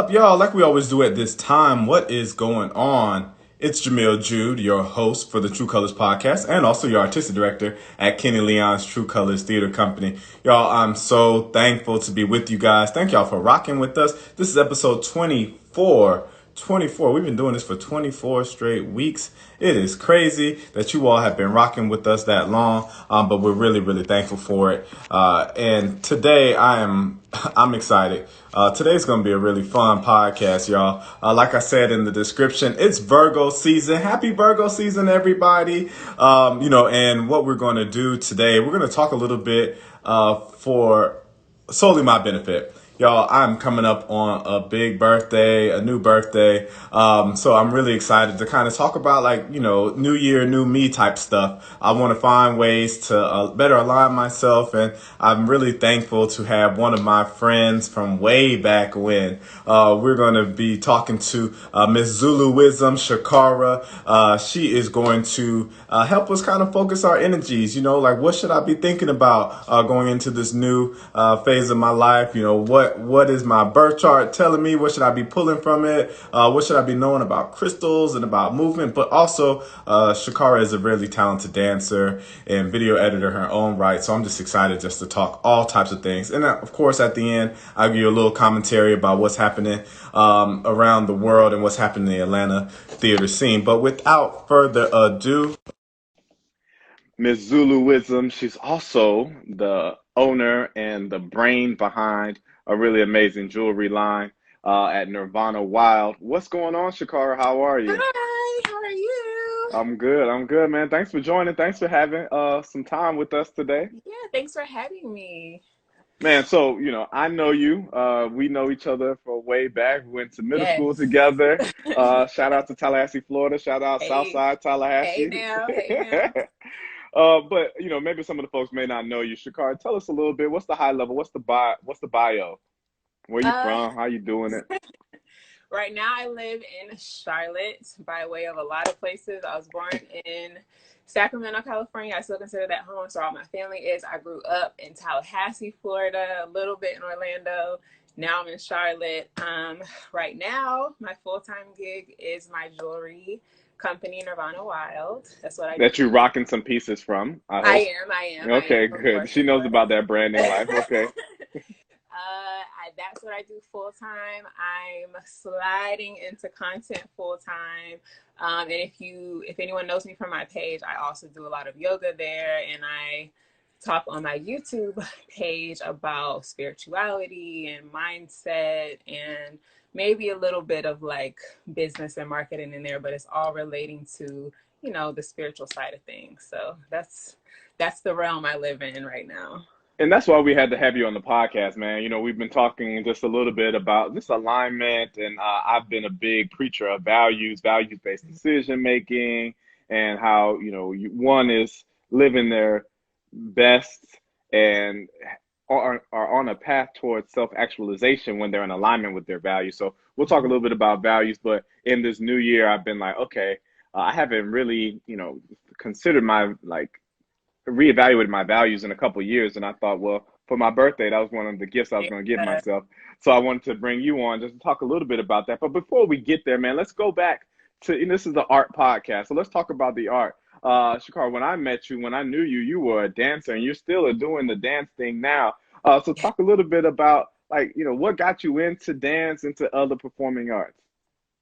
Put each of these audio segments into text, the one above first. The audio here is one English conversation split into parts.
Up, y'all? Like we always do at this time, what is going on? It's Jamil Jude, your host for the True Colors podcast, and also your artistic director at Kenny Leon's True Colors Theater Company. Y'all, I'm so thankful to be with you guys. Thank y'all for rocking with us. This is episode 24. 24. We've been doing this for 24 straight weeks. It is crazy that you all have been rocking with us that long, but we're really, really thankful for it. And today I'm excited. Today's going to be a really fun podcast, y'all. Like I said in the description, it's Virgo season. Happy Virgo season, everybody. And what we're going to do today, we're going to talk a little bit for solely my benefit. Y'all, I'm coming up on a big birthday, a new birthday. So I'm really excited to kind of talk about new year, new me type stuff. I want to find ways to better align myself. And I'm really thankful to have one of my friends from way back when. We're going to be talking to Miss Zuluism, ShaKara. She is going to help us kind of focus our energies. What should I be thinking about going into this new phase of my life? What is my birth chart telling me? What should I be pulling from it? What should I be knowing about crystals and about movement? But also, ShaKara is a really talented dancer and video editor in her own right. So I'm just excited just to talk all types of things. And of course, at the end, I'll give you a little commentary about what's happening around the world and what's happening in the Atlanta theater scene. But without further ado, Miss Zuluism, she's also the owner and the brain behind a really amazing jewelry line at Nirvana Wild. What's going on, ShaKara? How are you? Hi, how are you? I'm good, man. Thanks for joining. Thanks for having some time with us today. Yeah, thanks for having me. Man, so, I know you. We know each other for way back. We went to middle school Yes. together. Shout out to Tallahassee, Florida. Shout out Hey, Southside hey Tallahassee. now, hey now. But maybe some of the folks may not know you. ShaKara, tell us a little bit. What's the high level? What's the bio? Where you Uh, from? How you doing it? right now I live in Charlotte by way of a lot of places. I was born in Sacramento, California. I still consider that home, so all my family is. I grew up in Tallahassee, Florida, a little bit in Orlando. Now I'm in Charlotte. Right now, my full-time gig is my jewelry company, Nirvana Wild. That's what I do. That you rocking some pieces from, I hope. I Okay, am, of good. course, She of knows course. about that branding life. Okay. That's what I do full time. I'm sliding into content full time. And if anyone knows me from my page, I also do a lot of yoga there, and I talk on my YouTube page about spirituality and mindset and maybe a little bit of like business and marketing in there, but it's all relating to, the spiritual side of things. So that's the realm I live in right now. And that's why we had to have you on the podcast, man. We've been talking just a little bit about this alignment, and I've been a big preacher of values-based decision making, and how one is living their best and are on a path towards self-actualization when they're in alignment with their values. So we'll talk a little bit about values, but in this new year, I've been like, okay, I haven't really, considered my reevaluated my values in a couple of years, and I thought, well, for my birthday, that was one of the gifts I was going to give Yeah. myself. So I wanted to bring you on just to talk a little bit about that. But before we get there, man, let's go back to, and this is the art podcast, so let's talk about the art. ShaKara, when I met you, when I knew you, you were a dancer, and you're still doing the dance thing now. So talk a little bit about what got you into dance, into other performing arts.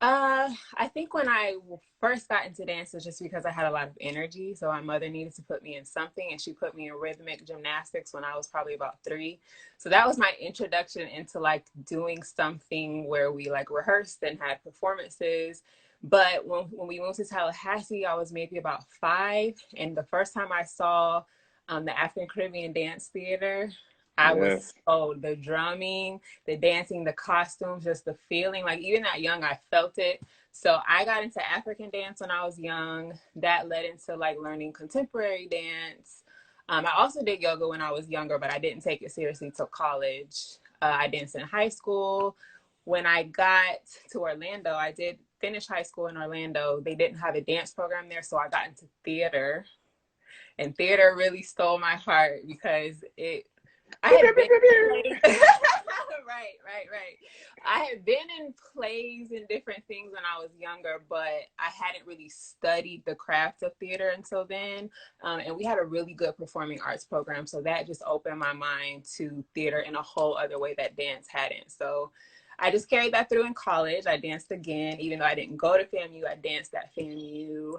I think when I first got into dance was just because I had a lot of energy. So my mother needed to put me in something, and she put me in rhythmic gymnastics when I was probably about 3. So that was my introduction into like doing something where we like rehearsed and had performances. But when we moved to Tallahassee, I was maybe about 5. And the first time I saw the African Caribbean Dance Theater, I was Yes. sold. The drumming, the dancing, the costumes, just the feeling. Like even that young, I felt it. So I got into African dance when I was young. That led into like learning contemporary dance. I also did yoga when I was younger, but I didn't take it seriously till college. I danced in high school. When I got to Orlando, I did finish high school in Orlando. They didn't have a dance program there, so I got into theater. And theater really stole my heart because I had been Right. I had been in plays and different things when I was younger, but I hadn't really studied the craft of theater until then. And we had a really good performing arts program. So that just opened my mind to theater in a whole other way that dance hadn't. So I just carried that through in college. I danced again, even though I didn't go to FAMU, I danced at FAMU.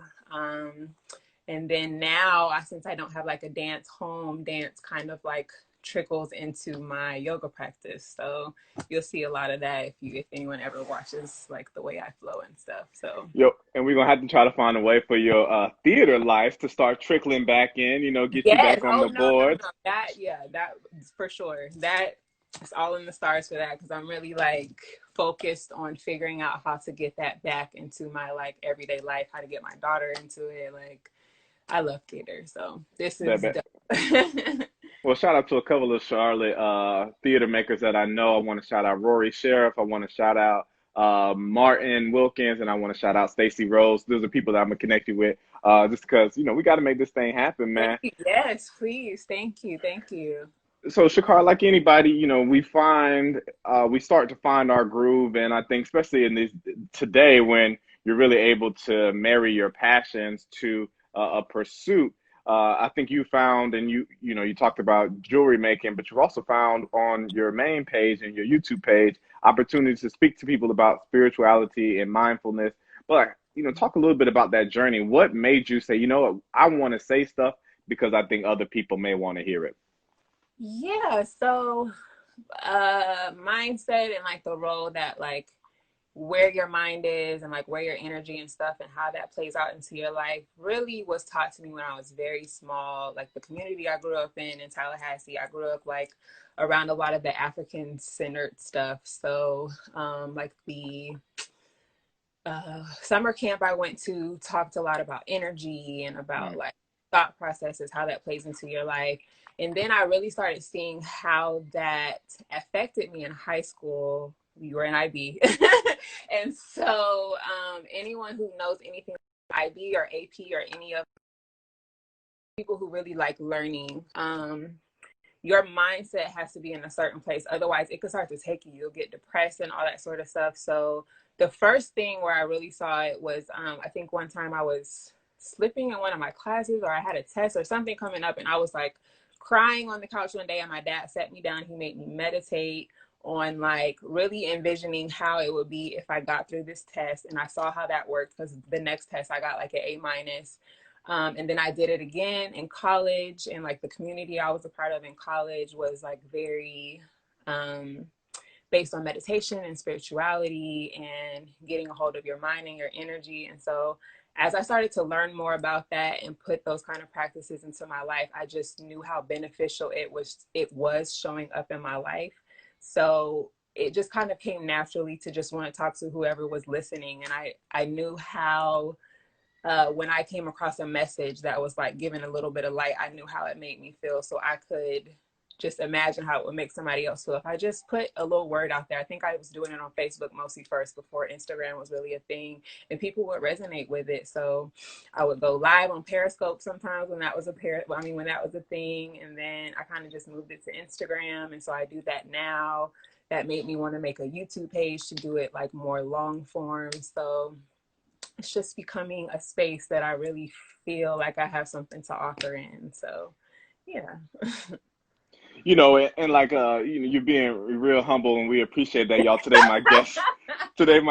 And then now, since I don't have like a home dance kind of like trickles into my yoga practice. So you'll see a lot of that if anyone ever watches like the way I flow and stuff. So Yo, and we're gonna have to try to find a way for your theater life to start trickling back in, get you yes, back on oh the boards. no, that that for sure. That it's all in the stars for that because I'm really like focused on figuring out how to get that back into my like everyday life, how to get my daughter into it. Like I love theater, so this That is bad. dope. Well, shout out to a couple of Charlotte theater makers that I know. I want to shout out Rory Sheriff. I want to shout out Martin Wilkins, and I want to shout out Stacy Rose. Those are people that I'm gonna connect you with, just because we got to make this thing happen, Thank man. you. Yes, please. Thank you. So ShaKara, like anybody, we start to find our groove, and I think especially in this today when you're really able to marry your passions to a pursuit. I think you found, and you talked about jewelry making, but you've also found on your main page and your YouTube page opportunities to speak to people about spirituality and mindfulness. But talk a little bit about that journey. What made you say, I want to say stuff because I think other people may want to hear it? Yeah, so mindset and like the role that like where your mind is and like where your energy and stuff and how that plays out into your life really was taught to me when I was very small. Like the community I grew up in Tallahassee, I grew up like around a lot of the African centered stuff. So like the summer camp I went to talked a lot about energy and about like thought processes, how that plays into your life. And then I really started seeing how that affected me in high school. We were in IB. And so anyone who knows anything about IB or AP or any of people who really like learning, your mindset has to be in a certain place. Otherwise, it could start to take you. You'll get depressed and all that sort of stuff. So the first thing where I really saw it was, I think one time I was slipping in one of my classes or I had a test or something coming up and I was like crying on the couch one day and my dad sat me down. He made me meditate on like really envisioning how it would be if I got through this test. And I saw how that worked because the next test I got like an A-. And then I did it again in college, and like the community I was a part of in college was like very based on meditation and spirituality and getting a hold of your mind and your energy. And so as I started to learn more about that and put those kind of practices into my life, I just knew how beneficial it was showing up in my life. So it just kind of came naturally to just want to talk to whoever was listening. And I knew how when I came across a message that was like giving a little bit of light, I knew how it made me feel. So I could just imagine how it would make somebody else feel if I just put a little word out there. I think I was doing it on Facebook mostly first before Instagram was really a thing, and people would resonate with it. So I would go live on Periscope sometimes when that was when that was a thing, and then I kind of just moved it to Instagram, and so I do that now. That made me want to make a YouTube page to do it like more long form. So it's just becoming a space that I really feel like I have something to offer in. So, yeah. And like you're being real humble, and we appreciate that, y'all. Today my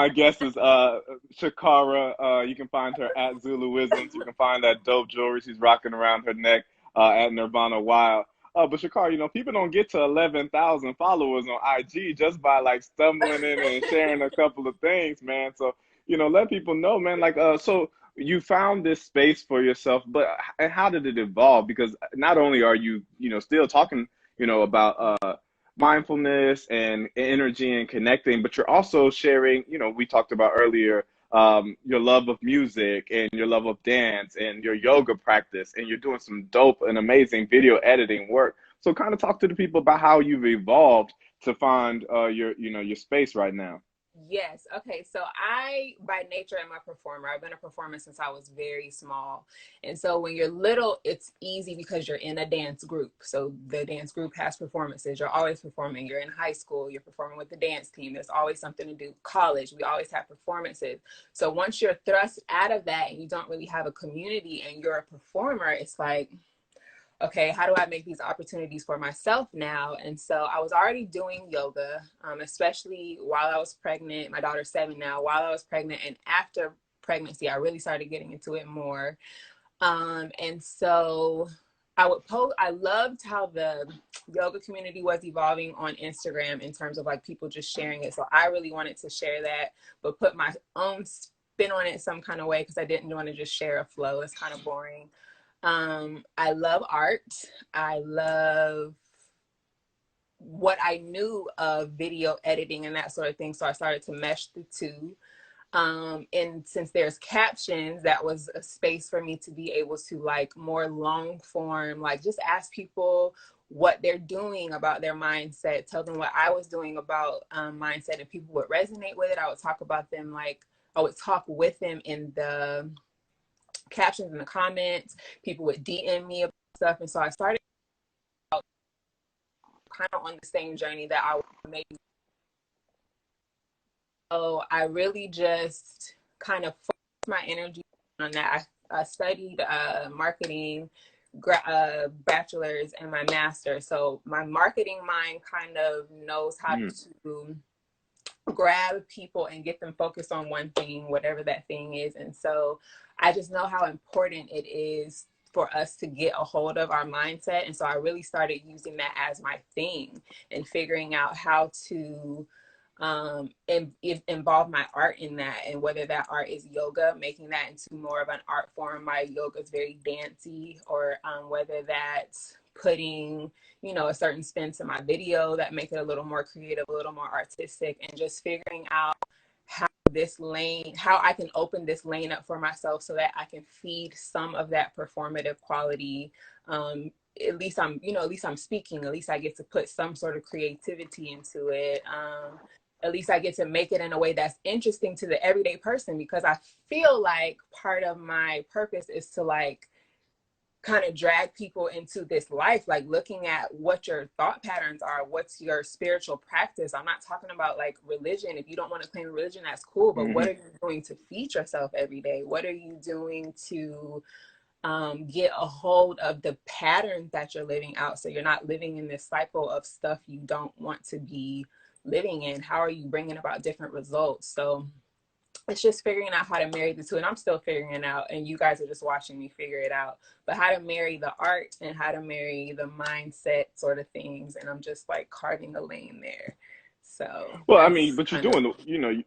guest is ShaKara. You can find her at Zuluisms. You can find that dope jewelry she's rocking around her neck at Nirvana Wild. But ShaKara, people don't get to 11,000 followers on IG just by like stumbling in and sharing a couple of things, man. So let people know, man. Like so you found this space for yourself, but and how did it evolve? Because not only are you still talking about mindfulness and energy and connecting, but you're also sharing, we talked about earlier, your love of music and your love of dance and your yoga practice, and you're doing some dope and amazing video editing work. So kind of talk to the people about how you've evolved to find your space right now. Yes. Okay. So I, by nature, am a performer. I've been a performer since I was very small. And so when you're little, it's easy because you're in a dance group. So the dance group has performances. You're always performing. You're in high school, you're performing with the dance team. There's always something to do. College, we always have performances. So once you're thrust out of that and you don't really have a community and you're a performer, it's like, okay, how do I make these opportunities for myself now? And so I was already doing yoga, especially while I was pregnant. My daughter's 7 now. While I was pregnant and after pregnancy, I really started getting into it more. And so I would post, I loved how the yoga community was evolving on Instagram in terms of like people just sharing it. So I really wanted to share that, but put my own spin on it some kind of way because I didn't want to just share a flow. It's kind of boring. I love art. I love what I knew of video editing and that sort of thing. So I started to mesh the two. And since there's captions, that was a space for me to be able to like more long form, like just ask people what they're doing about their mindset, tell them what I was doing about mindset, and people would resonate with it. I would talk about them, like I would talk with them in the captions in the comments. People would DM me about stuff, and so I started kind of on the same journey that I made. So I really just kind of focused my energy on that. I studied marketing, bachelor's and my master. So my marketing mind kind of knows how to grab people and get them focused on one thing, whatever that thing is. And so I just know how important it is for us to get a hold of our mindset. And so I really started using that as my thing and figuring out how to involve my art in that, and whether that art is yoga, making that into more of an art form. My yoga is very dancey, or whether that's putting, you know, a certain spin to my video that make it a little more creative, a little more artistic, and just figuring out how I can open this lane up for myself so that I can feed some of that performative quality. At least I'm speaking, at least I get to put some sort of creativity into it. At least I get to make it in a way that's interesting to the everyday person, because I feel like part of my purpose is to like kind of drag people into this life, like looking at what your thought patterns are, what's your spiritual practice. I'm not talking about like religion. If you don't want to claim religion, that's cool, but what are you doing to feed yourself every day? What are you doing to get a hold of the patterns that you're living out, so you're not living in this cycle of stuff you don't want to be living in? How are you bringing about different results? So it's just figuring out how to marry the two, and I'm still figuring it out, and you guys are just watching me figure it out, but how to marry the art and how to marry the mindset sort of things, and I'm just like carving a lane there. So Well, I mean, that's but you're kind of, doing, you know,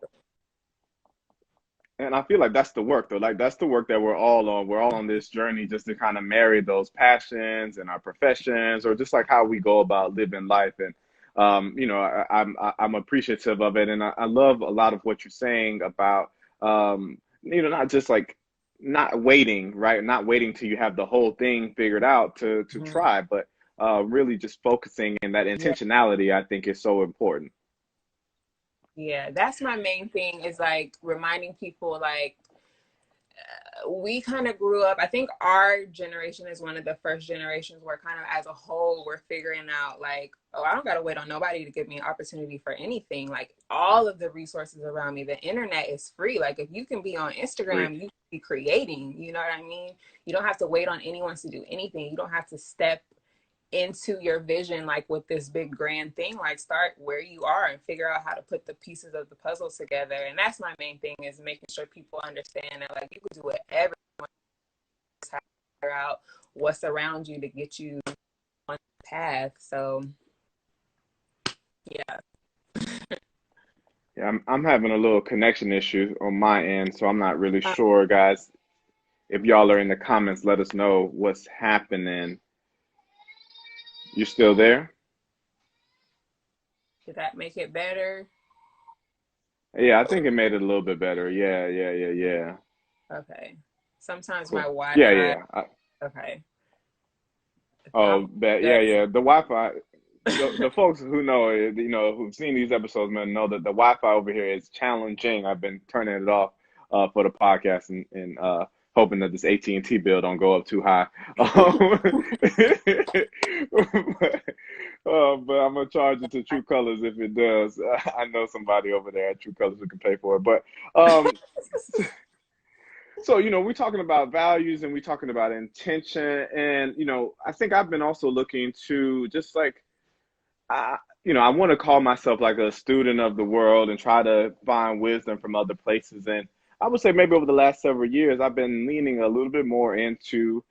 and I feel like that's the work, though. Like that's the work that we're all on. We're all on this journey just to kind of marry those passions and our professions, or just like how we go about living life. And you know, I'm appreciative of it, and I love a lot of what you're saying about you know, not just like not waiting, right? Not waiting till you have the whole thing figured out to try, but really just focusing, and that yeah. intentionality, I think, is so important. Yeah, that's my main thing, is like reminding people like we kind of grew up. I think our generation is one of the first generations where kind of as a whole we're figuring out like, oh, I don't gotta wait on nobody to give me an opportunity for anything. Like all of the resources around me, the internet is free. Like if you can be on Free. Instagram, you can be creating, you know what I mean? You don't have to wait on anyone to do anything. You don't have to step into your vision like with this big grand thing. Like start where you are and figure out how to put the pieces of the puzzle together. And that's my main thing, is making sure people understand that like you can do whatever, figure out what's around you to get you on the path. So yeah. Yeah, I'm having a little connection issue on my end, so I'm not really uh, sure, guys. If y'all are in the comments, let us know what's happening. You still there? did that make it better? Yeah, I think it made it a little bit better. Yeah, yeah, yeah, yeah. Okay, sometimes my Cool. Yeah, Wi-Fi. yeah. Okay, I'm Oh, bet. Yeah, that's yeah. The Wi-Fi. the folks who know, who've seen these episodes, man, know that the Wi-Fi over here is challenging. I've been turning it off for the podcast and hoping that this AT&T bill don't go up too high. But I'm gonna charge it to True Colors if it does. I know somebody over there at True Colors who can pay for it. But so, we're talking about values and we're talking about intention. And, I think I've been also looking to just like, I want to call myself like a student of the world and try to find wisdom from other places. And I would say maybe over the last several years, I've been leaning a little bit more into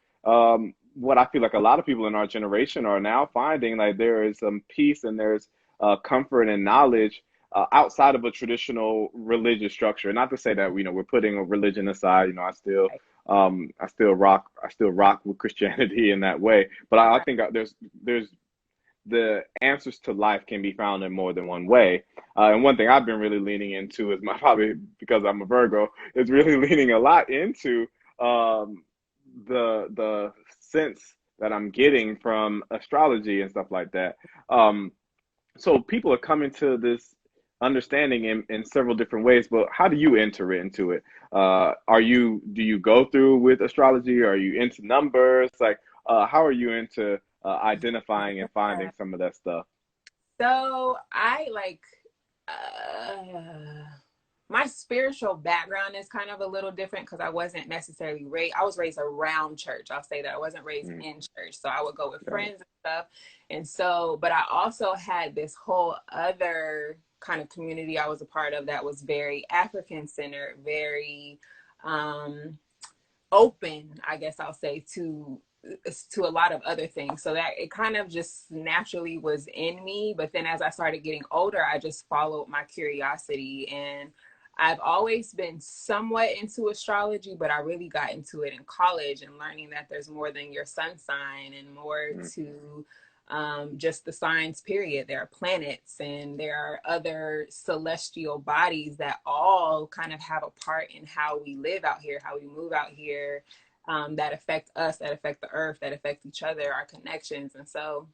what I feel like a lot of people in our generation are now finding. Like there is some peace and there's comfort and knowledge outside of a traditional religious structure. Not to say that we're putting a religion aside. I still rock with Christianity in that way. But I think there's the answers to life can be found in more than one way. And one thing I've been really leaning into is probably because I'm a Virgo, is really leaning a lot into the sense that I'm getting from astrology and stuff like that. So people are coming to this understanding in several different ways, but how do you enter into it? Do you go through with astrology? Are you into numbers? Like, how are you into identifying and finding some of that stuff? So I my spiritual background is kind of a little different because I wasn't necessarily raised. I was raised around church. I'll say that I wasn't raised in church. So I would go with friends and stuff. And so, but I also had this whole other kind of community I was a part of that was very African centered, very open, I guess I'll say, to a lot of other things. So that it kind of just naturally was in me. But then as I started getting older, I just followed my curiosity, and I've always been somewhat into astrology, but I really got into it in college and learning that there's more than your sun sign and more to just the signs, period. There are planets and there are other celestial bodies that all kind of have a part in how we live out here, how we move out here, that affect us, that affect the earth, that affect each other, our connections. And so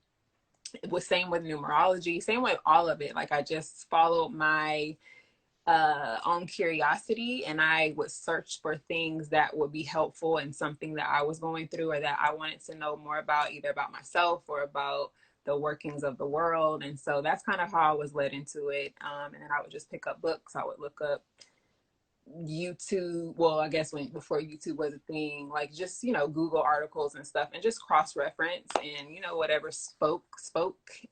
it was same with numerology, same with all of it. Like I just followed my own curiosity, and I would search for things that would be helpful in something that I was going through or that I wanted to know more about, either about myself or about the workings of the world. And so that's kind of how I was led into it. And then I would just pick up books. I would look up YouTube, well, I guess before YouTube was a thing, like just, Google articles and stuff and just cross-reference, and, whatever spoke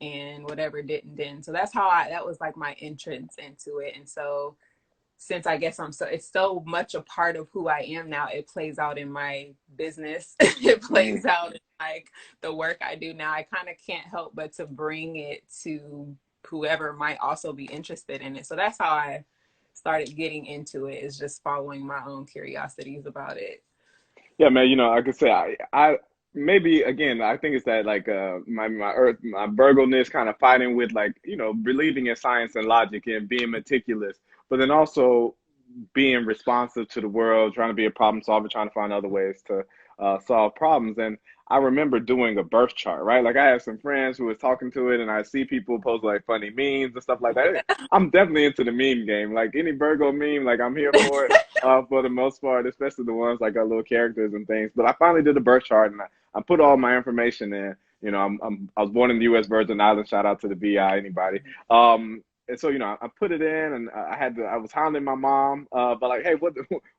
and whatever didn't. So that's how that was like my entrance into it. And so since I guess it's so much a part of who I am now, it plays out in my business. It plays out in like the work I do now. I kind of can't help but to bring it to whoever might also be interested in it. So that's how I started getting into it, is just following my own curiosities about it. Yeah, man, I could say I maybe again, I think it's that like my Virgo-ness kind of fighting with like, believing in science and logic and being meticulous, but then also being responsive to the world, trying to be a problem solver, trying to find other ways to solve problems. And I remember doing a birth chart, right? Like I have some friends who was talking to it, and I see people post like funny memes and stuff like that. I'm definitely into the meme game. Like any Virgo meme, like I'm here for it for the most part, especially the ones like our little characters and things. But I finally did a birth chart, and I put all my information in. I was born in the U.S. Virgin Islands. Shout out to the VI, anybody. And so, I put it in, and I was hounding my mom, but like, hey,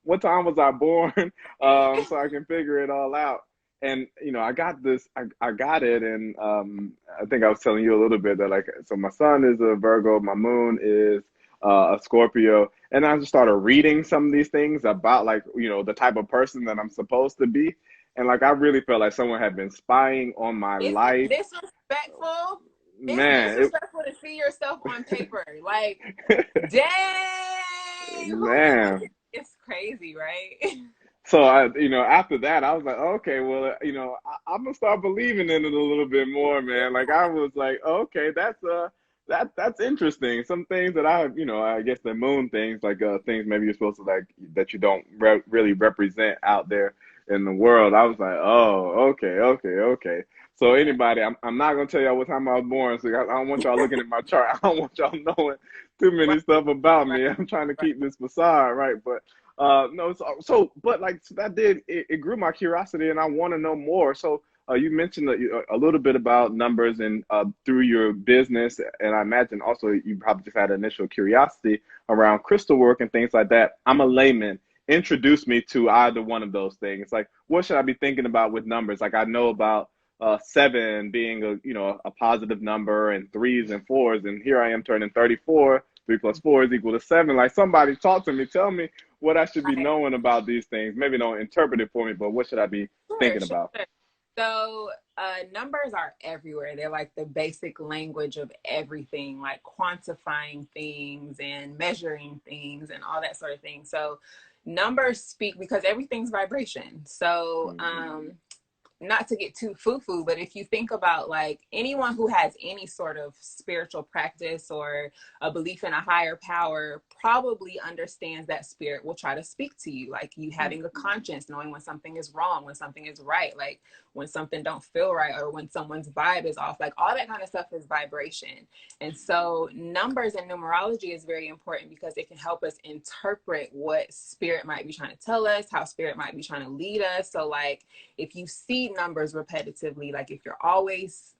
what time was I born? So I can figure it all out. And, I got this, I got it. And I think I was telling you a little bit that like, so my sun is a Virgo, my moon is a Scorpio. And I just started reading some of these things about like, the type of person that I'm supposed to be. And like, I really felt like someone had been spying on my life. Disrespectful. Man, it's disrespectful to see yourself on paper. Like, dang, man, it's crazy, right? So after that, I was like, okay, well, I'm gonna start believing in it a little bit more, man. Like I was like, okay, that's interesting. Some things that I guess the moon things, like things maybe you're supposed to like that you don't really represent out there. in the world. I was like, oh, okay. So anybody, I'm not gonna tell y'all what time I was born. So I don't want y'all looking at my chart. I don't want y'all knowing too Right, many stuff about right, me. I'm trying to right. keep this facade, right? But no, but like so that it grew my curiosity, and I want to know more. So you mentioned a little bit about numbers and through your business, and I imagine also you probably just had initial curiosity around crystal work and things like that. I'm a layman. Introduce me to either one of those things. Like, what should I be thinking about with numbers? Like, I know about seven being a positive number, and threes and fours, and here I am turning 34. 3 plus 4 is equal to 7. Like, somebody talk to me, tell me what I should be Right. knowing about these things. Maybe don't interpret it for me, but what should I be Sure, thinking sure. about? So, numbers are everywhere. They're like the basic language of everything, like quantifying things and measuring things and all that sort of thing. So, numbers speak because everything's vibration. So, not to get too foo-foo, but if you think about like anyone who has any sort of spiritual practice or a belief in a higher power probably understands that spirit will try to speak to you, like you having a conscience, knowing when something is wrong, when something is right, like when something don't feel right, or when someone's vibe is off, like all that kind of stuff is vibration. And so numbers and numerology is very important because it can help us interpret what spirit might be trying to tell us, how spirit might be trying to lead us. So like if you see numbers repetitively, like if you're always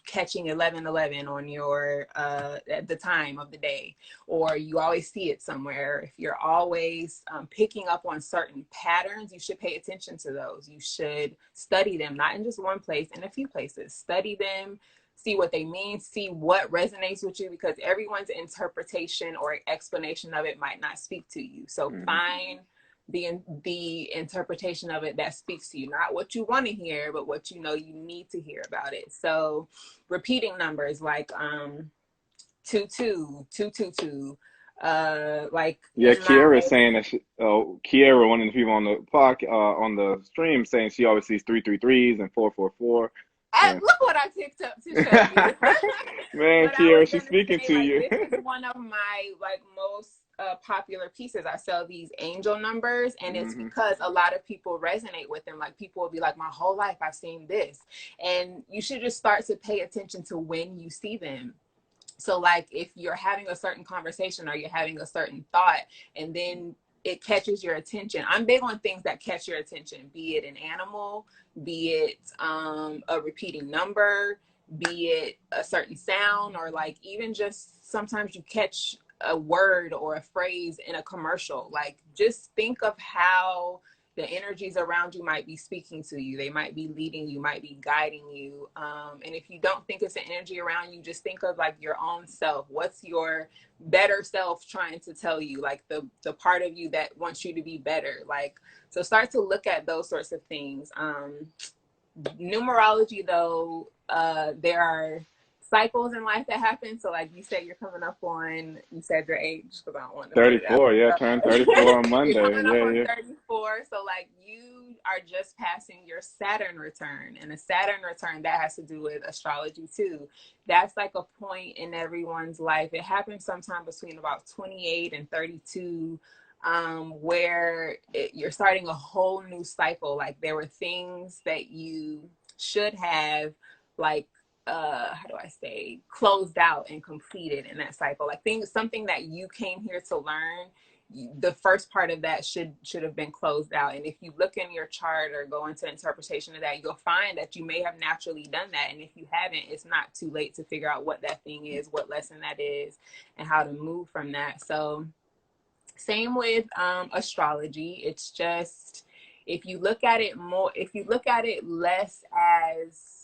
catching 1111 on your at the time of the day, or you always see it somewhere, if you're always picking up on certain patterns, you should pay attention to those. You should study them, not in just one place, in a few places. Study them, see what they mean, see what resonates with you, because everyone's interpretation or explanation of it might not speak to you. So find the interpretation of it that speaks to you, not what you want to hear, but what you know you need to hear about it. So repeating numbers like 22 like Yeah, in my Kiara is saying that Kiara, one of the people on the on the stream, saying she always sees 333s and 444. And look what I picked up to show you. man, But I was Kiara, she's gonna speaking say, to like, you. this is one of my like most popular pieces. I sell these angel numbers, and it's because a lot of people resonate with them. Like people will be like, my whole life I've seen this. And you should just start to pay attention to when you see them. So like if you're having a certain conversation or you're having a certain thought, and then it catches your attention. I'm big on things that catch your attention, be it an animal, be it a repeating number, be it a certain sound, or like even just sometimes you catch a word or a phrase in a commercial. Like just think of how the energies around you might be speaking to you. They might be leading you, might be guiding you. And if you don't think it's an energy around you, just think of like your own self. What's your better self trying to tell you? Like the part of you that wants you to be better. Like, so start to look at those sorts of things. Numerology though, there are cycles in life that happen. So like you said, you're coming up on, you said your age because I don't want to put it out. 34, yeah, turned 34 on You're Monday. coming up on Yeah. 34. So like you are just passing your Saturn return, and a Saturn return that has to do with astrology too. That's like a point in everyone's life. It happens sometime between about 28 and 32, where you're starting a whole new cycle. Like there were things that you should have like how do I say, closed out and completed in that cycle. Like things, something that you came here to learn, the first part of that should have been closed out. And if you look in your chart or go into interpretation of that, you'll find that you may have naturally done that. And if you haven't, it's not too late to figure out what that thing is, what lesson that is, and how to move from that. So same with astrology. It's just, if you look at it more, if you look at it less as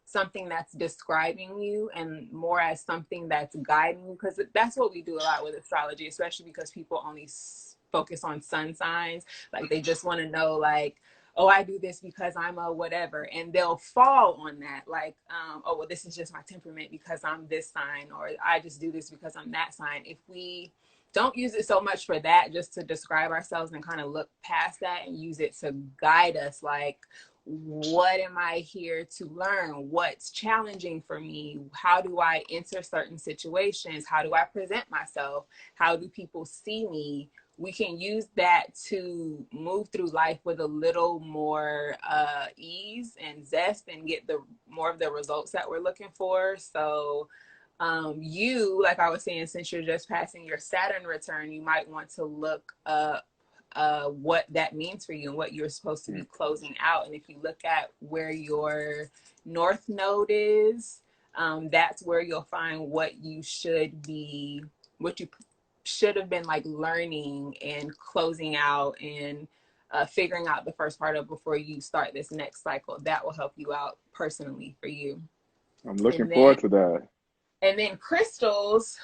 something that's describing you and more as something that's guiding you, because that's what we do a lot with astrology, especially because people only focus on sun signs. Like they just want to know like, oh, I do this because I'm a whatever, and they'll fall on that, like oh well, this is just my temperament because I'm this sign, or I just do this because I'm that sign. If we don't use it so much for that, just to describe ourselves, and kind of look past that and use it to guide us, like what am I here to learn? What's challenging for me? How do I enter certain situations? How do I present myself? How do people see me? we can use that to move through life with a little more ease and zest and get the more of the results that we're looking for. So you, like I was saying, since you're just passing your Saturn return, you might want to look up what that means for you and what you're supposed to be closing out. And if you look at where your North Node is, that's where you'll find what you should be, what you should have been like learning and closing out and figuring out the first part of before you start this next cycle. That will help you out personally for you. I'm looking forward to that. And then crystals,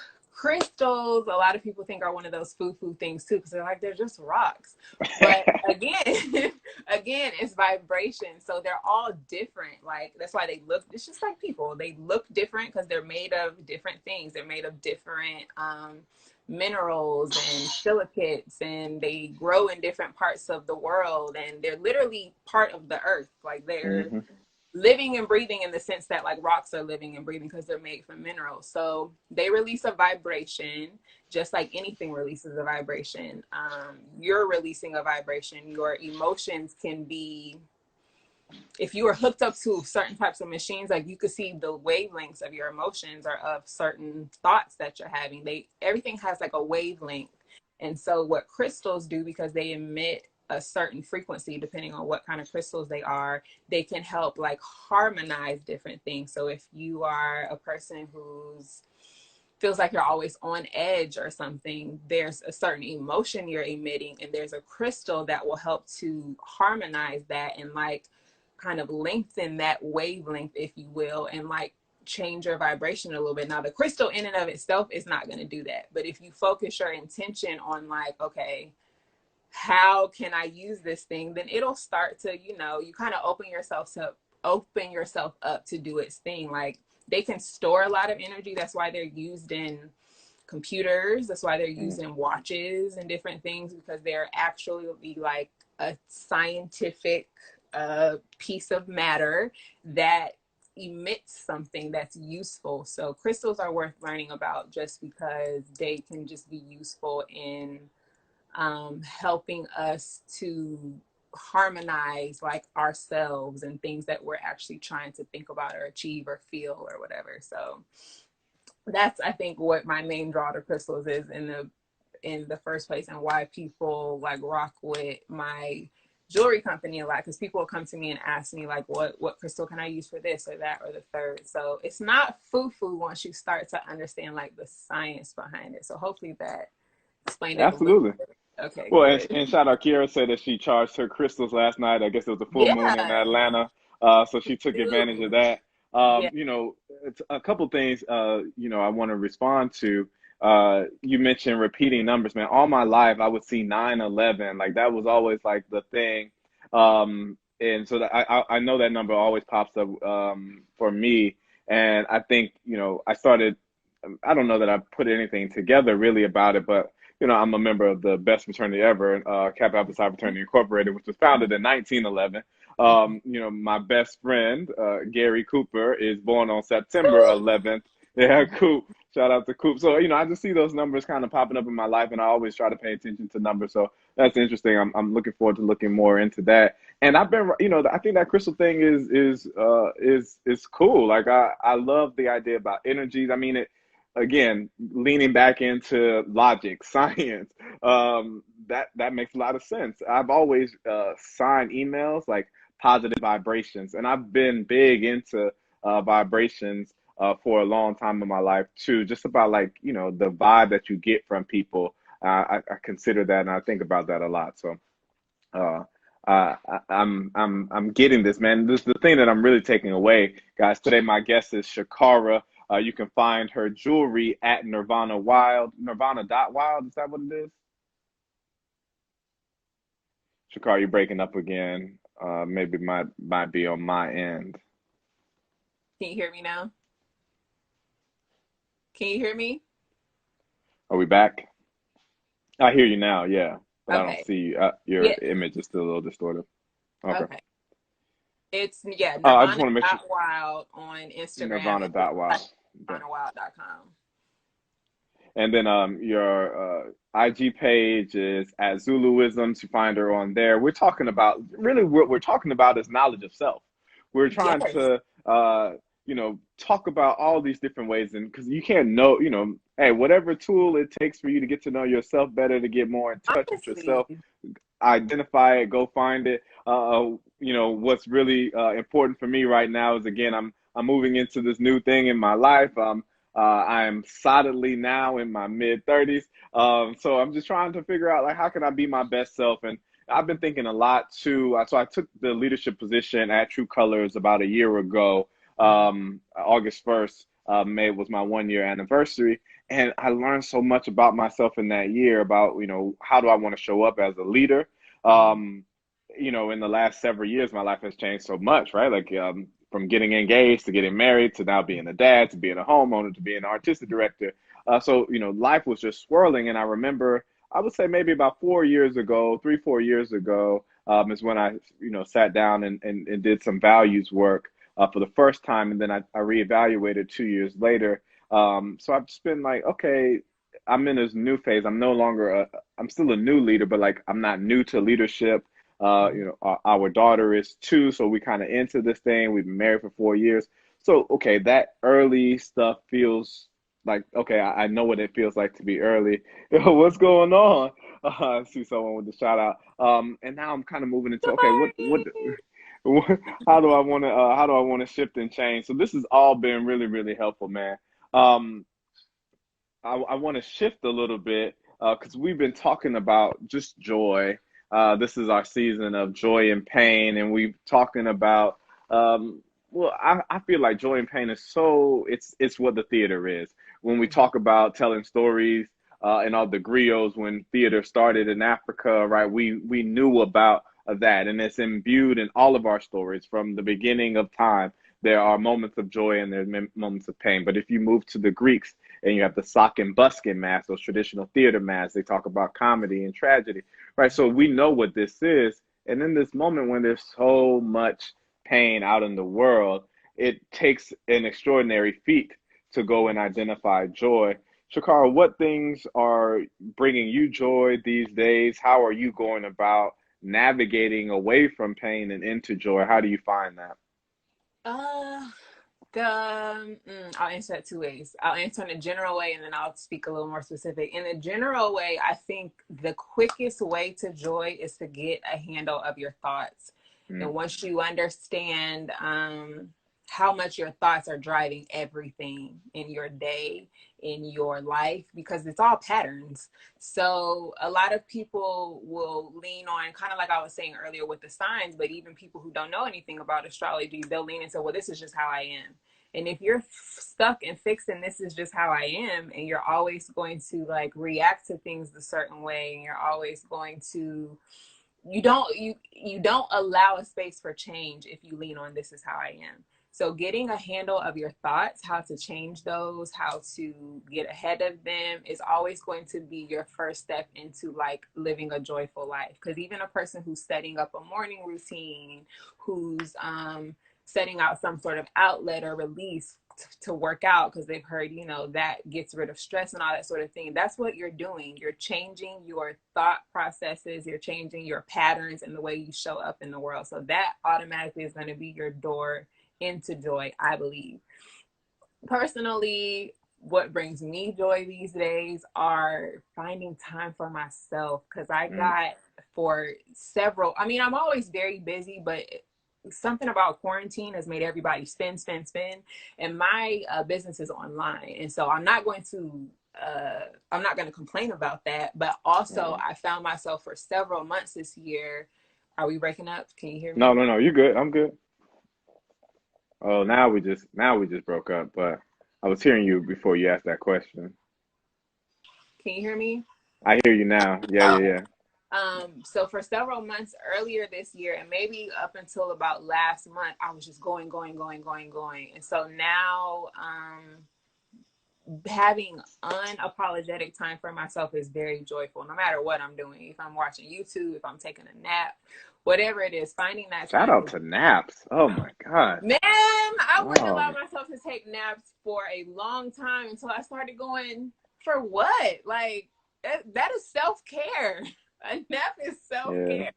a lot of people think are one of those foo-foo things too, because they're like, they're just rocks. But again, it's vibration. So they're all different. Like, that's why they look, it's just like people. They look different because they're made of different things. They're made of different minerals and silicates, and they grow in different parts of the world. And they're literally part of the earth. Like, they're living and breathing in the sense that like rocks are living and breathing because they're made from minerals. So they release a vibration, just like anything releases a vibration. You're releasing a vibration. Your emotions can be, if you are hooked up to certain types of machines, like you could see the wavelengths of your emotions or of certain thoughts that you're having. Everything has like a wavelength. And so what crystals do, because they emit a certain frequency, depending on what kind of crystals they are, they can help like harmonize different things. So if you are a person who's feels like you're always on edge or something, there's a certain emotion you're emitting, and there's a crystal that will help to harmonize that and like kind of lengthen that wavelength, if you will, and like change your vibration a little bit. Now, the crystal in and of itself is not going to do that, but if you focus your intention on like, okay, how can I use this thing, then it'll start to, you kind of open yourself up to do its thing. Like, they can store a lot of energy. That's why they're used in computers. That's why they're used in watches and different things, because they're actually like a scientific piece of matter that emits something that's useful. So crystals are worth learning about just because they can just be useful in helping us to harmonize like ourselves and things that we're actually trying to think about or achieve or feel or whatever. So that's, I think, what my main draw to crystals is in the first place, and why people like rock with my jewelry company a lot, because people will come to me and ask me like, what crystal can I use for this or that or the third. So it's not foo-foo once you start to understand like the science behind it. So hopefully that explained it a little bit. Okay, well, good. and shout out, Kiera said that she charged her crystals last night. I guess it was a full moon in Yeah. Atlanta, so she took advantage of that. Yeah. It's a couple things, I want to respond to. You mentioned repeating numbers, man. All my life, I would see 911. Like, that was always like the thing. And so that I know that number always pops up for me. And I think, I don't know that I put anything together really about it, but I'm a member of the best fraternity ever, Kappa Alpha Psi Fraternity Incorporated, which was founded in 1911. My best friend, Gary Cooper, is born on September 11th. Yeah, Coop. Shout out to Coop. So, I just see those numbers kind of popping up in my life, and I always try to pay attention to numbers. So that's interesting. I'm looking forward to looking more into that. And I've been, I think that crystal thing is cool. Like, I love the idea about energies. I mean, again, leaning back into logic, science, that makes a lot of sense. I've always signed emails like positive vibrations, and I've been big into vibrations for a long time in my life too. Just about like the vibe that you get from people. I consider that, and I think about that a lot. So I'm getting this, man. This is the thing that I'm really taking away, guys. Today, my guest is ShaKara. You can find her jewelry at Nirvana Wild. Nirvana.wild, is that what it is? ShaKara, you're breaking up again. Maybe might be on my end. Can you hear me now? Can you hear me? Are we back? I hear you now, yeah. But Okay. I don't see you. Your image is still a little distorted. Okay. It's, yeah, I just want to make sure. Nirvana.wild on Instagram. Nirvana.wild. NirvanaWild.com. And then your IG page is at Zuluisms. You find her on there. We're talking about really what we're talking about is knowledge of self. We're trying Yes. to talk about all these different ways, and because you can't know, hey, whatever tool it takes for you to get to know yourself better, to get more in touch with Honestly. yourself, identify it, go find it. What's really important for me right now is, again, I'm moving into this new thing in my life. I'm solidly now in my mid 30s. So I'm just trying to figure out, like, how can I be my best self? And I've been thinking a lot too. So I took the leadership position at True Colors about a year ago. August 1st, May was my 1 year anniversary. And I learned so much about myself in that year about, how do I want to show up as a leader? In the last several years, my life has changed so much, right? Like, from getting engaged to getting married to now being a dad to being a homeowner to being an artistic director. So life was just swirling. And I remember, I would say maybe about 4 years ago, 3, 4 years ago, is when I, sat down and did some values work for the first time. And then I reevaluated 2 years later. So I've just been like, okay, I'm in this new phase. I'm no longer I'm still a new leader, but like I'm not new to leadership. Our daughter is 2, so we kind of into this thing. We've been married for 4 years. So, okay, that early stuff feels like, okay, I know what it feels like to be early. What's going on? I see someone with a shout out. And now I'm kind of moving into, okay, how do I want to shift and change? So this has all been really, really helpful, man. Um, I want to shift a little bit because we've been talking about just joy. This is our season of joy and pain, and we've talking about. I feel like joy and pain is it's what the theater is. When we talk about telling stories and all the griots when theater started in Africa, right? We knew about that, and it's imbued in all of our stories from the beginning of time. There are moments of joy and there's moments of pain. But if you move to the Greeks, and you have the sock and buskin masks, those traditional theater masks. They talk about comedy and tragedy, right? So we know what this is. And in this moment when there's so much pain out in the world, it takes an extraordinary feat to go and identify joy. ShaKara, what things are bringing you joy these days? How are you going about navigating away from pain and into joy? How do you find that? Uh, I'll answer that 2 ways. I'll answer in a general way and then I'll speak a little more specific. In a general way, I think the quickest way to joy is to get a handle of your thoughts. Mm. And once you understand how much your thoughts are driving everything in your day, in your life, because it's all patterns. So a lot of people will lean on, kind of like I was saying earlier with the signs, but even people who don't know anything about astrology, they'll lean into, well, this is just how I am. And if you're stuck and fixed and this is just how I am, and you're always going to like react to things a certain way, and you're always going to, you don't allow a space for change if you lean on this is how I am. So getting a handle of your thoughts, how to change those, how to get ahead of them is always going to be your first step into like living a joyful life. Because even a person who's setting up a morning routine, who's setting out some sort of outlet or release to work out because they've heard, that gets rid of stress and all that sort of thing. That's what you're doing. You're changing your thought processes, you're changing your patterns and the way you show up in the world. So that automatically is going to be your door into joy, I believe. Personally, what brings me joy these days are finding time for myself, because I got for several, I'm always very busy, but something about quarantine has made everybody spend. And my business is online. And so I'm not going to complain about that. But also I found myself for several months this year. Are we breaking up? Can you hear me? No, you're good. I'm good. Oh, now we just broke up, but I was hearing you before you asked that question. Can you hear me? I hear you now. Yeah, yeah, yeah. So for several months earlier this year, and maybe up until about last month, I was just going. And so now, having unapologetic time for myself is very joyful, no matter what I'm doing. If I'm watching YouTube, if I'm taking a nap, whatever it is, finding that Shout time. out to naps. Oh my God. Man, I wouldn't allow Oh, myself to take naps for a long time until I started going for what? Like that is self-care. A nap is Yeah. self-care.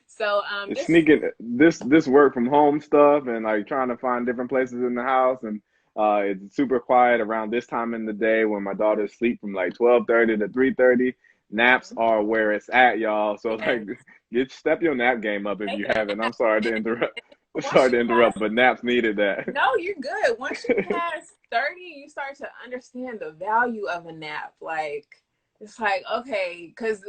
So It's this sneaking this work from home stuff and like trying to find different places in the house and it's super quiet around this time in the day when my daughters sleep from like 12:30 to 3:30. Naps are where it's at, y'all. So yes, like step your nap game up if take you a haven't. I'm sorry to nap. interrupt. Once Sorry you to pass, interrupt, but naps needed that. no, you're good. Once you pass 30, you start to understand the value of a nap. Like, it's like, okay, because,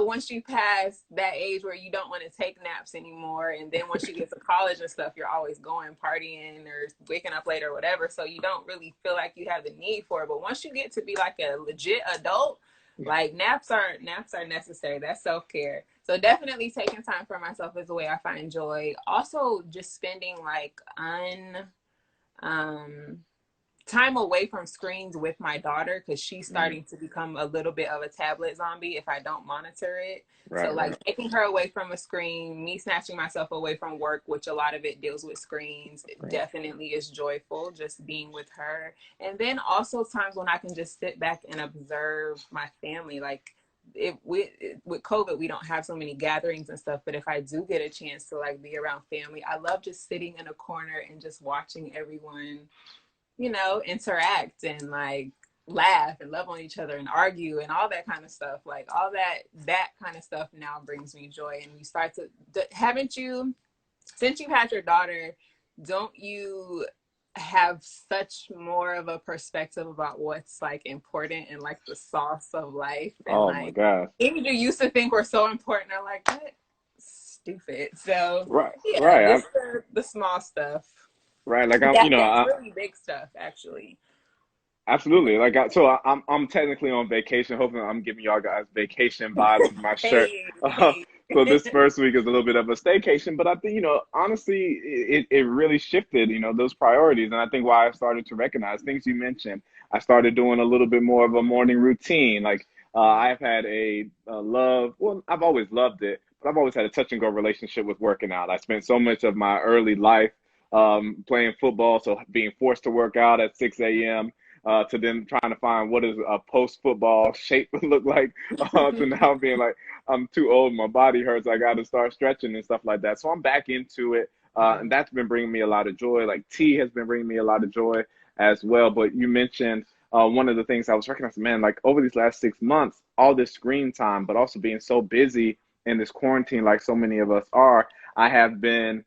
once you pass that age where you don't want to take naps anymore, and then once you get to college and stuff, you're always going partying or waking up late or whatever. So you don't really feel like you have the need for it. But once you get to be like a legit adult, like naps are necessary. That's self-care. So definitely taking time for myself is the way I find joy. Also just spending like um time away from screens with my daughter, because she's Mm, starting to become a little bit of a tablet zombie if I don't monitor it. So right, like right, taking her away from a screen, me snatching myself away from work, which a lot of it deals with screens, it right. definitely is joyful just being with her. And then also times when I can just sit back and observe my family. Like with COVID, we don't have so many gatherings and stuff, but if I do get a chance to like be around family, I love just sitting in a corner and just watching everyone, interact and like laugh and love on each other and argue and all that kind of stuff. Like all that kind of stuff now brings me joy. And you start to, haven't you, since you've had your daughter, don't you have such more of a perspective about what's like important and like the sauce of life, and Oh my like gosh. things you used to think were so important are like, what? Stupid. So Right, yeah, right. just the small stuff. Right. Like That's really big stuff, actually. absolutely. I'm technically on vacation. Hopefully, I'm giving y'all guys vacation vibes with my shirt. Hey, Uh, hey. so this first week is a little bit of a staycation, but I think honestly, it really shifted those priorities, and I think why I started to recognize things you mentioned. I started doing a little bit more of a morning routine. Like I've had a love. Well, I've always loved it, but I've always had a touch and go relationship with working out. I spent so much of my early life playing football, so being forced to work out at 6 a.m. To then trying to find what does a post football shape look like, to now being like, I'm too old, my body hurts, I got to start stretching and stuff like that. So I'm back into it, and that's been bringing me a lot of joy. Like tea has been bringing me a lot of joy as well. But you mentioned one of the things I was recognizing, man, like over these last 6 months, all this screen time, but also being so busy in this quarantine, like so many of us are, I have been.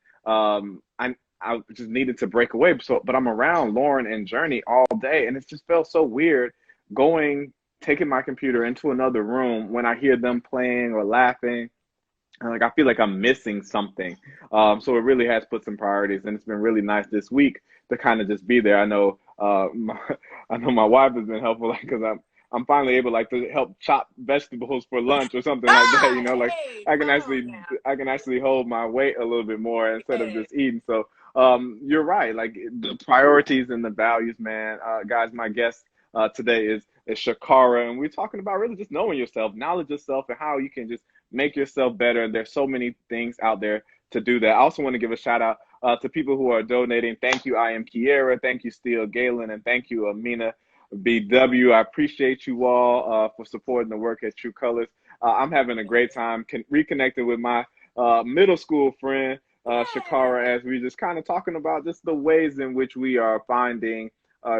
I just needed to break away. So, but I'm around Lauren and Journey all day, and it just felt so weird taking my computer into another room when I hear them playing or laughing. And like I feel like I'm missing something. So it really has put some priorities, and it's been really nice this week to kind of just be there. I know, I know my wife has been helpful because I'm finally able like to help chop vegetables for lunch or something like that. Ah, Like hey, come on now. I can actually hold my weight a little bit more instead of Yeah. just eating. So you're right. Like the priorities and the values, man. Guys, my guest today is ShaKara, and we're talking about really just knowing yourself, knowledge yourself, and how you can just make yourself better. There's so many things out there to do that. I also want to give a shout out to people who are donating. Thank you, I am Kiera. Thank you, Steele Galen, and thank you, Amina BW. I appreciate you all for supporting the work at True Colors. I'm having a great time reconnecting with my middle school friend, ShaKara, Yeah. as we just kind of talking about just the ways in which we are finding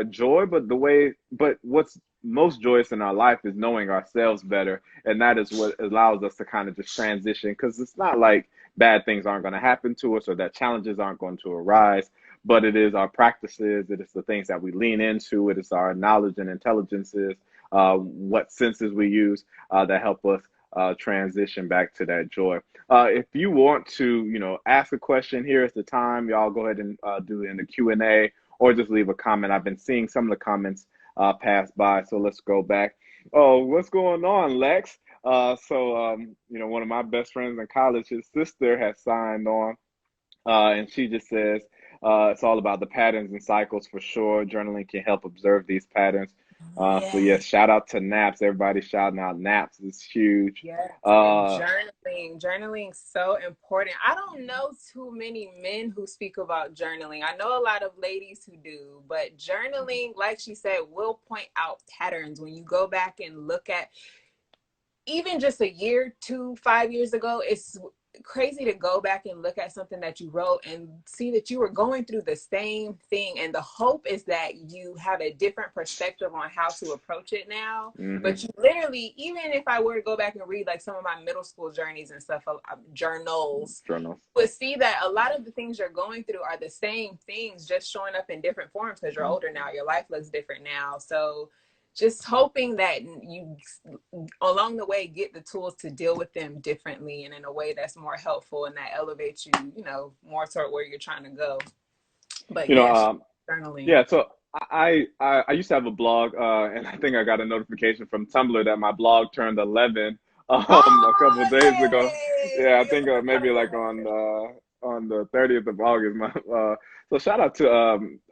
joy, but what's most joyous in our life is knowing ourselves better, and that is what allows us to kind of just transition. Because it's not like bad things aren't going to happen to us or that challenges aren't going to arise, but it is our practices, it is the things that we lean into, it is our knowledge and intelligences, what senses we use that help us transition back to that joy. If you want to, ask a question, here is the time. Y'all go ahead and do it in the Q&A or just leave a comment. I've been seeing some of the comments pass by, so let's go back. Oh, what's going on, Lex? One of my best friends in college, his sister has signed on, and she just says it's all about the patterns and cycles for sure. Journaling can help observe these patterns So yes, Yes. shout out to naps. Everybody shouting out naps. It's huge. Yes, and Uh, journaling. Journaling's so important. I don't know too many men who speak about journaling. I know a lot of ladies who do, but journaling, like she said, will point out patterns when you go back and look at even just a year, 5 years ago. It's crazy to go back and look at something that you wrote and see that you were going through the same thing. And the hope is that you have a different perspective on how to approach it now. mhm, But you literally, even if I were to go back and read like some of my middle school journeys and stuff, journals, journals. would see that a lot of the things you're going through are the same things, just showing up in different forms because you're older now. Your life looks different now. So just hoping that you along the way get the tools to deal with them differently and in a way that's more helpful and that elevates you, more toward where you're trying to go. But You know, yeah, journaling. yeah. So I used to have a blog, and I think I got a notification from Tumblr that my blog turned 11 a couple of Oh, days ago. Yeah, I yay! think maybe like on the 30th of August. So shout out to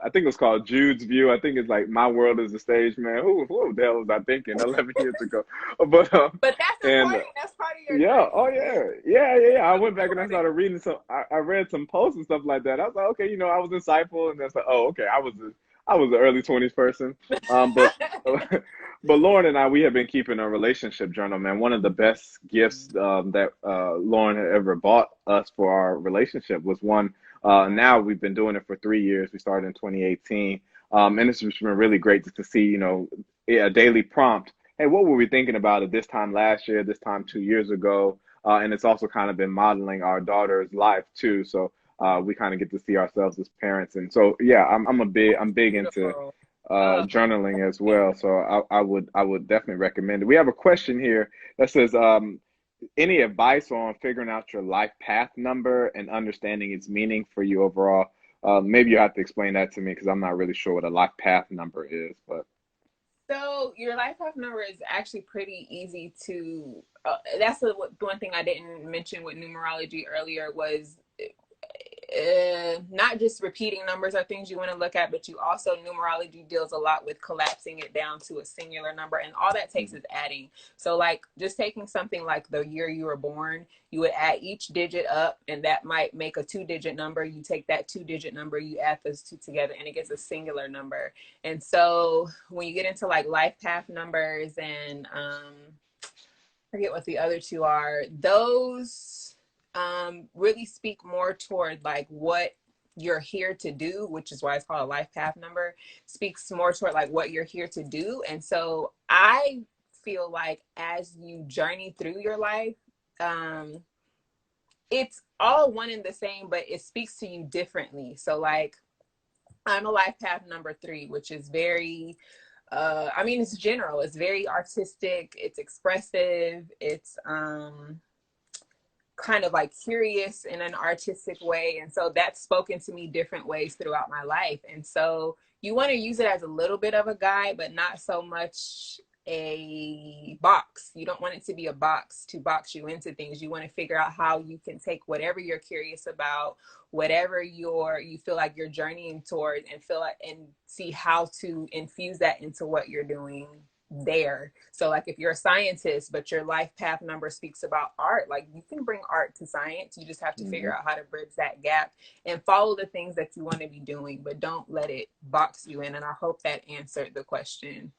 I think it was called Jude's View. I think it's like My World is a Stage, man. Who the hell was I thinking 11 years ago? But But that's and important. That's part of your yeah, oh journey. yeah. I So went back and I important. started reading some. I read some posts and stuff like that. I was like, okay, I was insightful, and that's like, oh, okay, I was an early 20s person. But but Lauren and I, we have been keeping a relationship journal, man. One of the best gifts that Lauren had ever bought us for our relationship was one. Now we've been doing it for 3 years. We started in 2018, and it's just been really great to see, a daily prompt. Hey, what were we thinking about at this time last year, this time 2 years ago? And it's also kind of been modeling our daughter's life too. So we kind of get to see ourselves as parents. And so, yeah, I'm big into Beautiful. Oh, journaling as amazing. well. So I would definitely recommend it. We have a question here that says, any advice on figuring out your life path number and understanding its meaning for you overall? Maybe you have to explain that to me because I'm not really sure what a life path number is, but. So your life path number is actually pretty easy to. That's the one thing I didn't mention with numerology earlier was not just repeating numbers are things you want to look at, but you also numerology deals a lot with collapsing it down to a singular number, and all that takes is adding. So, like just taking something like the year you were born, you would add each digit up, and that might make a two-digit number. You take that two-digit number, you add those two together, and it gets a singular number. And so, when you get into like life path numbers and forget what the other two are. Those really speak more toward like what you're here to do, which is why it's called a life path number, speaks more toward like what you're here to do. And so I feel like as you journey through your life, um, it's all one and the same, but it speaks to you differently. So like I'm a life path number 3, which is very I mean, it's general, it's very artistic, it's expressive, it's kind of like curious in an artistic way. And so that's spoken to me different ways throughout my life. And so you want to use it as a little bit of a guide, but not so much a box. You don't want it to be a box to box you into things. You want to figure out how you can take whatever you're curious about, whatever you feel like you're journeying toward, and feel like and see how to infuse that into what you're doing there. So like if you're a scientist, but your life path number speaks about art, like you can bring art to science. You just have to Mhm. figure out how to bridge that gap and follow the things that you want to be doing, but don't let it box you in. And I hope that answered the question.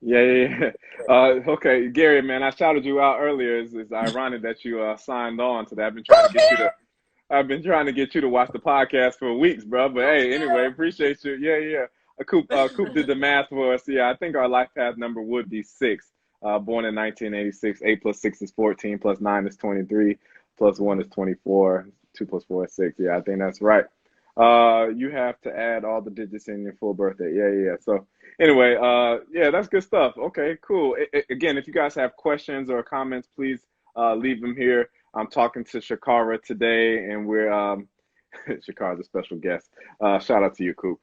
Yeah. Okay, Gary, man, I shouted you out earlier. It's ironic that you signed on to that. I've been trying to get you to watch the podcast for weeks, bro. But Oh, hey, anyway, appreciate you. Yeah. Coop did the math for us. Yeah, I think our life path number would be 6. Born in 1986, 8 plus 6 is 14, plus 9 is 23, plus 1 is 24, 2 plus 4 is 6. Yeah, I think that's right. You have to add all the digits in your full birthday. Yeah. So anyway, yeah, that's good stuff. Okay, cool. Again, if you guys have questions or comments, please leave them here. I'm talking to ShaKara today, and we're ShaKara's a special guest. Shout out to you, Coop.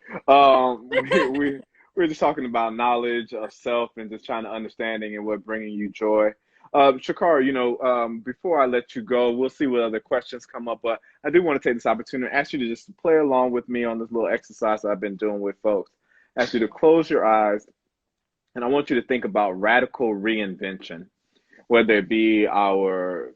We're just talking about knowledge of self and just trying to understanding and what bringing you joy. ShaKara, before I let you go, we'll see what other questions come up, but I do want to take this opportunity to ask you to just play along with me on this little exercise I've been doing with folks. Ask you to close your eyes And I want you to think about radical reinvention, whether it be our,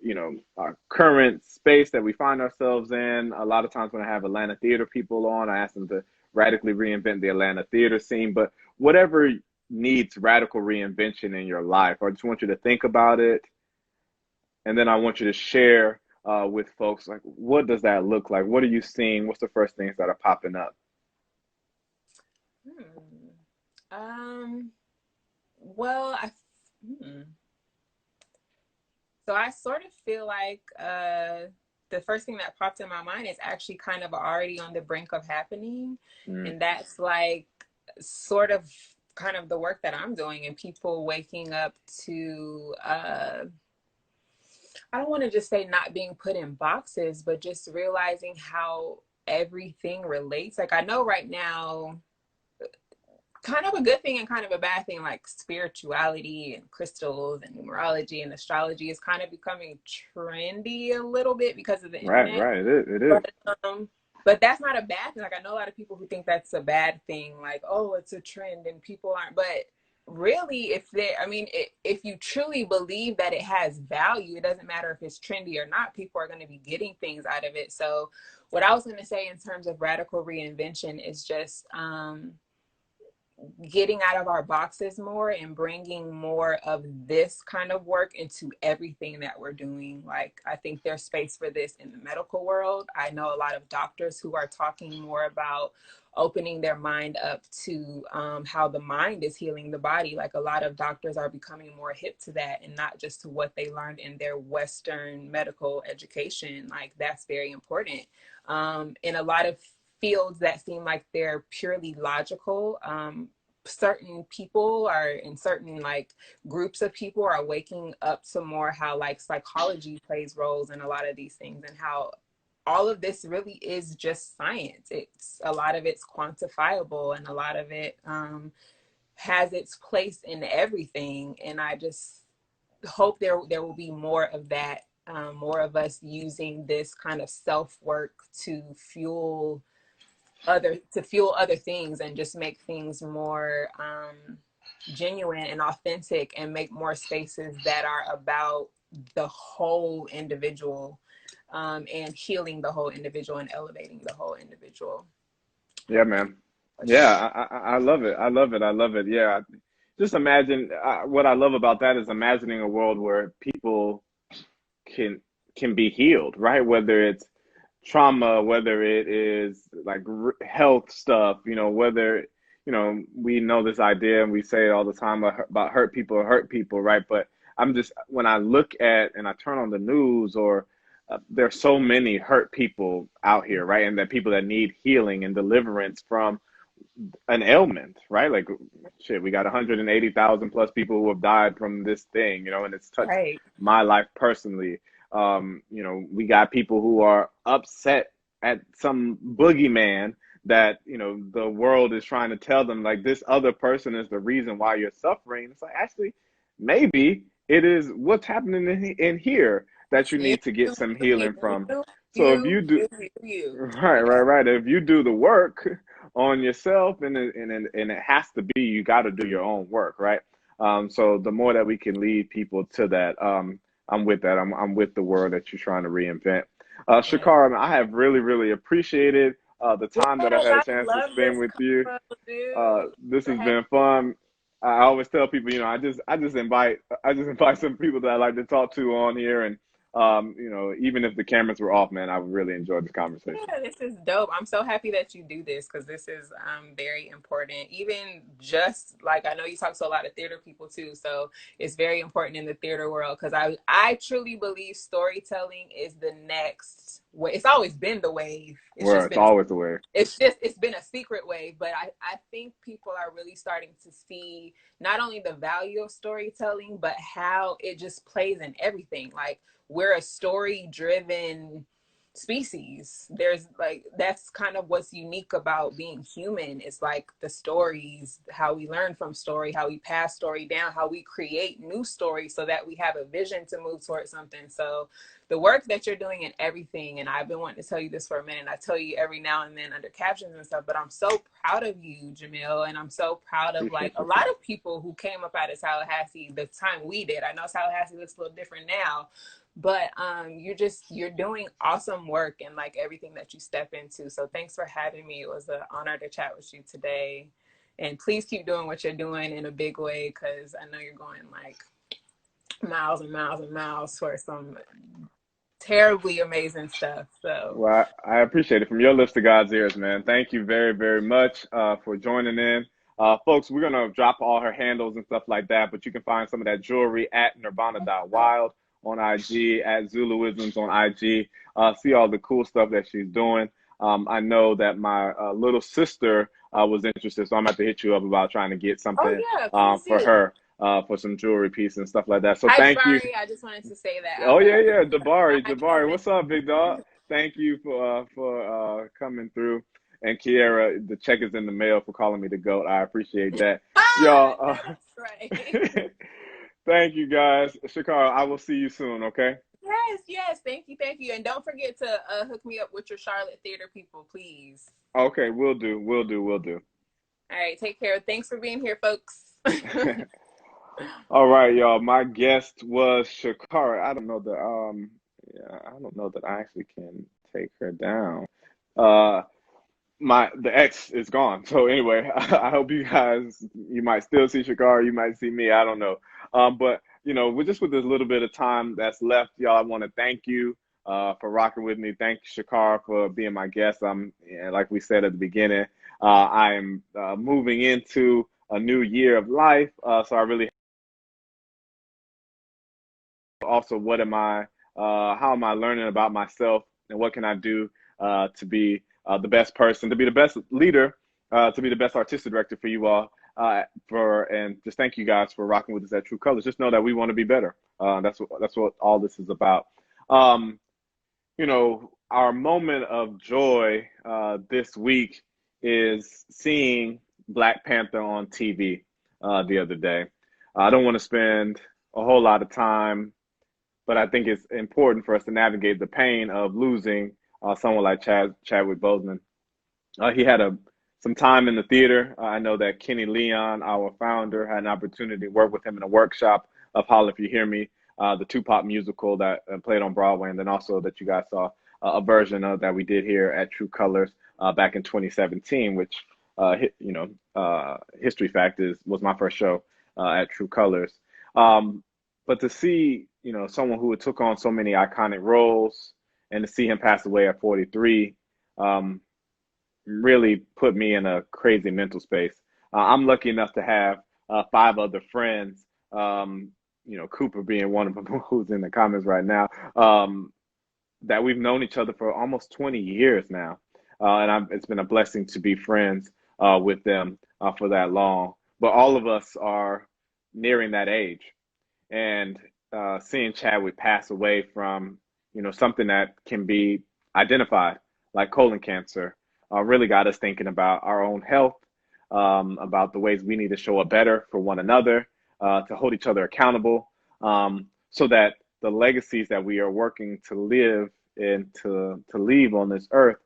our current space that we find ourselves in. A lot of times when I have Atlanta theater people on, I ask them to radically reinvent the Atlanta theater scene. But whatever needs radical reinvention in your life, I just want you to think about it. And then I want you to share with folks, like, what does that look like? What are you seeing? What's the first things that are popping up? Well, so I sort of feel like the first thing that popped in my mind is actually kind of already on the brink of happening. And that's like sort of kind of the work that I'm doing, and people waking up to, I don't want to just say not being put in boxes, but just realizing how everything relates. Like I know right now, kind of a good thing and kind of a bad thing, like spirituality and crystals and numerology and astrology is kind of becoming trendy a little bit because of the internet. Right. It is. But that's not a bad thing. Like I know a lot of people who think that's a bad thing, like, oh, it's a trend and people aren't. But really, if you truly believe that it has value, it doesn't matter if it's trendy or not, people are going to be getting things out of it. So what I was going to say in terms of radical reinvention is just, getting out of our boxes more and bringing more of this kind of work into everything that we're doing. Like, I think there's space for this in the medical world. I know a lot of doctors who are talking more about opening their mind up to how the mind is healing the body. Like a lot of doctors are becoming more hip to that and not just to what they learned in their Western medical education. Like that's very important. In a lot of fields that seem like they're purely logical, certain people are in certain like groups of people are waking up to more how like psychology plays roles in a lot of these things, and how all of this really is just science. It's a lot of it's quantifiable, and a lot of it has its place in everything. And I just hope there will be more of that, more of us using this kind of self work to fuel other things and just make things more genuine and authentic, and make more spaces that are about the whole individual, and healing the whole individual and elevating the whole individual. Yeah, man. Yeah, I love it. I love it. I love it. Yeah. Just imagine what I love about that is imagining a world where people can be healed, right? Whether it's trauma, whether it is like health stuff, whether, we know this idea and we say it all the time about hurt people, right? But when I look at and I turn on the news, or there's so many hurt people out here, right? And that people that need healing and deliverance from an ailment, right? Like, shit, we got 180,000 plus people who have died from this thing, and it's touched Right. my life personally. We got people who are upset at some boogeyman that, the world is trying to tell them, like, this other person is the reason why you're suffering. It's like, actually, maybe it is what's happening in here that you need to get some healing from. So if you do, right. If you do the work on yourself, and it has to be, you got to do your own work, right? So the more that we can lead people to that, I'm with that. I'm with the word that you're trying to reinvent. ShaKara, I have really, really appreciated the time that I've had a chance to spend with you. This has been fun. I always tell people, I just invite some people that I like to talk to on here, and even if the cameras were off, man, I really enjoyed this conversation. Yeah, this is dope. I'm so happy that you do this, because this is very important. Even just like, I know you talk to a lot of theater people too, so it's very important in the theater world, because I truly believe storytelling is the next way. It's always been the wave. It's always the wave. It's been a secret wave, but I think people are really starting to see not only the value of storytelling, but how it just plays in everything. Like, we're a story driven species. There's like, that's kind of what's unique about being human. It's like the stories, how we learn from story, how we pass story down, how we create new stories so that we have a vision to move towards something. So the work that you're doing and everything, and I've been wanting to tell you this for a minute, I tell you every now and then under captions and stuff, but I'm so proud of you, Jamil, and I'm so proud of like a lot of people who came up out of Tallahassee the time we did. I know Tallahassee looks a little different now, but you're doing awesome work in like everything that you step into. So thanks for having me. It was an honor to chat with you today, and please keep doing what you're doing in a big way, because I know you're going like miles and miles and miles for some terribly amazing stuff. So Well, I appreciate it. From your lips to God's ears, man. Thank you very, very much for joining in. Folks, we're going to drop all her handles and stuff like that, but you can find some of that jewelry at nirvana.wild on IG, at Zuluisms on IG. See all the cool stuff that she's doing. I know that my little sister was interested, so I'm going to hit you up about trying to get something for her. For some jewelry piece and stuff like that. So thank you. I just wanted to say that. Oh yeah, Dabari, what's up, big dog? Thank you for coming through. And Kiera, the check is in the mail for calling me the GOAT. I appreciate that, y'all. That's right. Thank you, guys. ShaKara, I will see you soon. Okay. Yes. Thank you, and don't forget to hook me up with your Charlotte theater people, please. Okay, we'll do. All right, take care. Thanks for being here, folks. All right, y'all. My guest was ShaKara. I don't know that I actually can take her down. The X is gone. So anyway, I hope you might still see ShaKara, you might see me. I don't know. But with this little bit of time that's left, y'all, I want to thank you for rocking with me. Thank you, ShaKara, for being my guest. Like we said at the beginning, I am moving into a new year of life. So I really also, how am I learning about myself, and what can I do to be the best person, to be the best leader, to be the best artistic director for you all, and just thank you guys for rocking with us at True Colors. Just know that we want to be better. That's what all this is about. Our moment of joy this week is seeing Black Panther on TV the other day. I don't want to spend a whole lot of time, but I think it's important for us to navigate the pain of losing someone like Chadwick Boseman. He had some time in the theater. I know that Kenny Leon, our founder, had an opportunity to work with him in a workshop of Holla If You Hear Me, the Tupac musical that played on Broadway, and then also that you guys saw a version of that we did here at True Colors back in 2017, which, history fact was my first show at True Colors. But to see, someone who took on so many iconic roles, and to see him pass away at 43, really put me in a crazy mental space. I'm lucky enough to have 5 other friends, Cooper being one of them, who's in the comments right now, that we've known each other for almost 20 years now. And it's been a blessing to be friends with them for that long. But all of us are nearing that age. And seeing Chadwick pass away from, something that can be identified like colon cancer, really got us thinking about our own health, about the ways we need to show up better for one another, to hold each other accountable, so that the legacies that we are working to live and to leave on this earth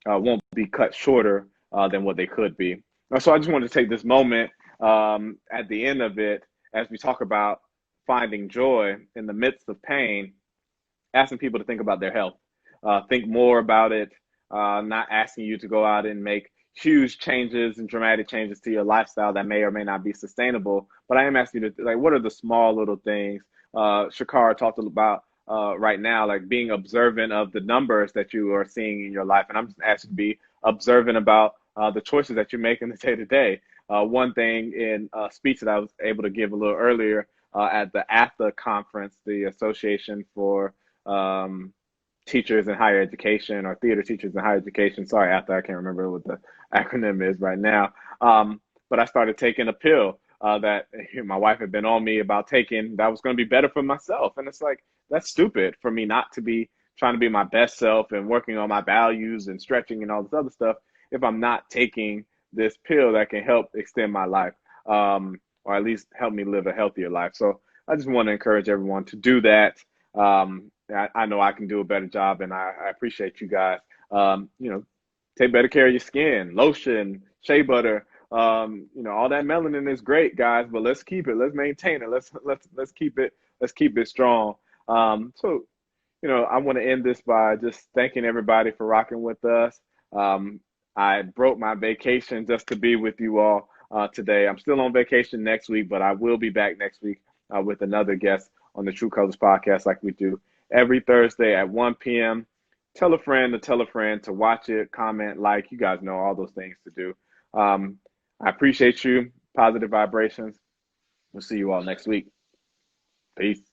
won't be cut shorter than what they could be. So I just wanted to take this moment at the end of it, as we talk about finding joy in the midst of pain, asking people to think about their health, think more about it, not asking you to go out and make huge changes and dramatic changes to your lifestyle that may or may not be sustainable. But I am asking you to, what are the small little things? ShaKara talked about right now, like being observant of the numbers that you are seeing in your life. And I'm just asking you to be observant about the choices that you make in the day to day. One thing in a speech that I was able to give a little earlier at the AFTA conference, the Association for Teachers in Higher Education, or Theater Teachers in Higher Education. Sorry, AFTA, I can't remember what the acronym is right now. But I started taking a pill that my wife had been on me about taking, that was going to be better for myself. And it's like, that's stupid for me not to be trying to be my best self and working on my values and stretching and all this other stuff if I'm not taking this pill that can help extend my life, or at least help me live a healthier life. So I just want to encourage everyone to do that. I know I can do a better job, and I appreciate you guys. Take better care of your skin, lotion, shea butter. All that melanin is great, guys, but let's keep it. Let's maintain it. Let's keep it. Let's keep it strong. I want to end this by just thanking everybody for rocking with us. I broke my vacation just to be with you all today. I'm still on vacation next week, but I will be back next week with another guest on the True Colors podcast, like we do every Thursday at 1 p.m. Tell a friend to watch it, comment, like. You guys know all those things to do. I appreciate you. Positive vibrations. We'll see you all next week. Peace.